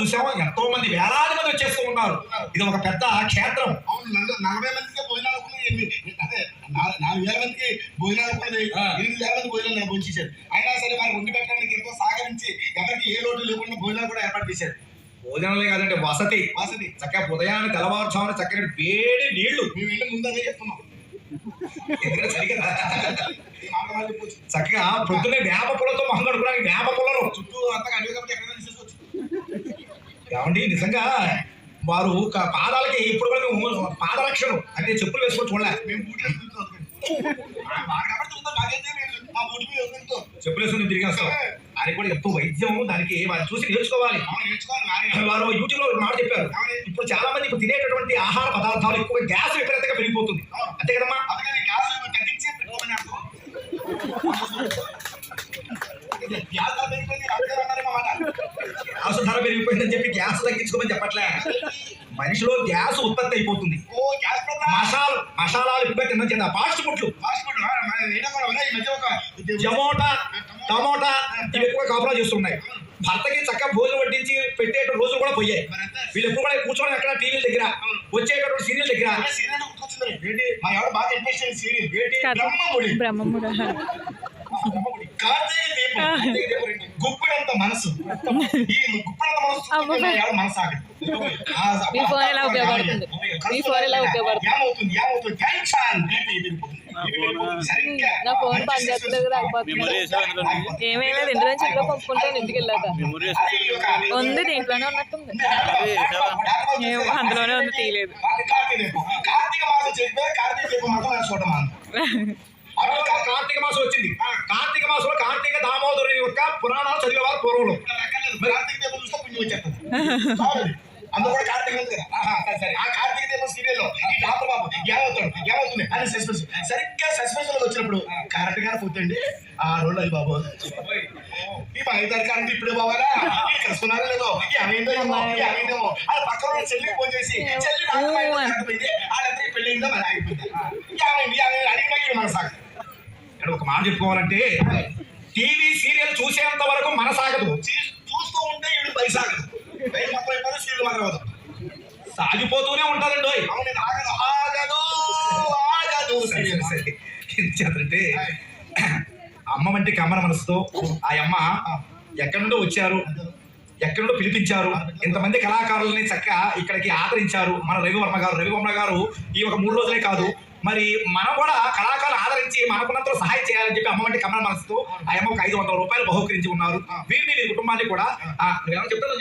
చూసాము, ఎంతో మంది వేలాది మంది వచ్చేస్తూ ఉన్నారు. ఇది ఒక పెద్ద క్షేత్రం. 40 మందికి భోజనాలు అదే 4,000 మందికి భోజనాలు 8,000 మంది భోజనాలు భోజించారు. అయినా సరే వారు వండి పెట్టడానికి ఎంతో సహకరించి ఎవరికి ఏ లోటు లేకుండా భోజనాలు కూడా ఏర్పాటు చేశారు. భోజనాలే కాదంటే వసతి చక్కగా ఉదయాన్నే తెల్లవారుజామున చక్కని వేడి నీళ్లు. మేము వెళ్ళి ముందే చెప్తున్నాం చక్కగా పొద్దున్నే వేప పూలతో మొహం కడుకోవడానికి వేప పూలలో చుట్టూ అంతా అడిగి కాబట్టి ఎక్కడ తీసుకోవచ్చు. ఏమండి నిజంగా వారు పాదాలకి ఇప్పుడు కూడా పాదరక్షలు అంటే చెప్పులు వేసుకొని చూడలేదు. మేము బూట్లు చెప్పులు వేసుకుని తిరిగి వస్తాం. అది కూడా ఎంతో వైద్యం, దానికి వారు చూసి నేర్చుకోవాలి. వారు యూట్యూబ్ లో మాట చెప్పారు, ఇప్పుడు చాలా మంది ఇప్పుడు తినేటటువంటి ఆహార పదార్థాలు ఎక్కువ గ్యాస్ విపరీతంగా పెరిగిపోతుంది. అంతే కదమ్మా? గ్యాస్ ధర పెరిగిపోయిందని చెప్పి గ్యాస్ తగ్గించుకోమని చెప్పట్లే. మనిషిలో గ్యాస్ ఉత్పత్తి అయిపోతుంది. మసాలాలు ఎక్కువ తినడం చేత ఫాస్ట్ ఫుడ్లు, జమోటా టమోటా ఇవి ఎక్కువ కాపురా చేస్తున్నాయి. భర్తకి చక్కగా భోజనం వడ్డించి పెట్టేట రోజులు కూడా పోయాయి. వీళ్ళు ఎప్పుడు కూడా కూర్చోవడం ఎక్కడ టీవీల దగ్గర, వచ్చేటప్పుడు సీరియల్ దగ్గర. మా ఎవరు బాగా ఇంట్రెస్ట్ సీరియల్ బ్రహ్మముడి గుప్పిడంత మనసు. ఈ గుప్పిడంత మనసు ఆగదు. మీ ఫోన్ ఎలా ఉపయోగపడుతుంది? మీ ఫోన్ ఎలా ఉపయోగపడుతుంది? నా ఫోన్ పనిచేస్తలేదు, రాకపోతుంది. ఏమైనా ఇంట్లో నుంచి ఇంట్లో పంపుకుంటాను ఇంటికి వెళ్ళాక. ఉంది దీంట్లోనే ఉన్నట్టుంది, అందులోనే ఉంది, తీయలేదు. కార్తీక మాసం వచ్చింది. కార్తీక మాసంలో కార్తీక దామోదరుని యొక్క పురాణాలు చదివేవారు పూర్వంలో. కార్తీక దీపం చూస్తే పుణ్యం వచ్చేస్తుంది. అందులో కూడా కార్తీక సరే ఆ కార్తీక దీపం సీరియల్ లో ఈ డాక్టర్ బాబు ఏమవుతుంది అని సస్పెన్స్, సరిగ్గా సస్పెన్స్ లో వచ్చినప్పుడు కరెక్ట్ గా పోతుంది ఆ రోడ్డు. అది బాబు ఈ 5 తారీఖు ఇప్పుడే బావాలా కలుసుకున్నారో లేదో, ఏమైందేమో అది పక్కన చెల్లికి ఫోన్ చేసి చెల్లి పోయింది, వాళ్ళందరికీ పెళ్లి అయిందో మరి ఆగిపోయింది. అడిగినా మన సాగు. ఇక్కడ ఒక మాట చెప్పుకోవాలంటే, టీవీ సీరియల్ చూసేంత వరకు మనసాగదు, చూస్తూ ఉంటే ఇవి పైసాగదు. సీరియల్ మాత్రం అవుతాం సాగిపోతూనే ఉంటారండి. అంటే అమ్మ వంటి కమ్మన మనసుతో ఆ అమ్మ ఎక్కడి నుండో వచ్చారు, ఎక్కడి నుండో పిలిపించారు, ఇంతమంది కళాకారులని చక్కగా ఇక్కడికి ఆదరించారు. మన రవివర్మ గారు ఈ ఒక 3 రోజులే కాదు, మరి మనం కూడా కళాకారులు ఆదరించి మనకున్నంత సహాయం చేయాలని చెప్పి అమ్మ వంటి కమ్మన మనసుతో ఆ అమ్మ ఒక 500 రూపాయలు బహుకరించి ఉన్నారు. వీరిని వీరి కుటుంబాన్ని కూడా చెప్తాను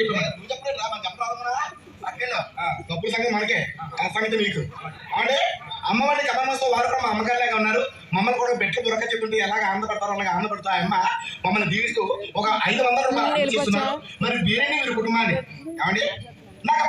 డబ్బుల సంగతి మనకే, ఆ సంగతి మీకు. అంటే అమ్మవారి కథతో వారు కూడా మా అమ్మగారిలాగా ఉన్నారు. మమ్మల్ని కూడా బెట్లు బురక చెప్తుంటే ఎలాగ ఆనందపడతారో అలాగే ఆనందపడతా అమ్మ మమ్మల్ని దీవిస్తూ ఒక 500 రూపాయలు ఇస్తున్నారు. మరి వీరిని వీరి కుటుంబాన్ని ఏమండి నాకు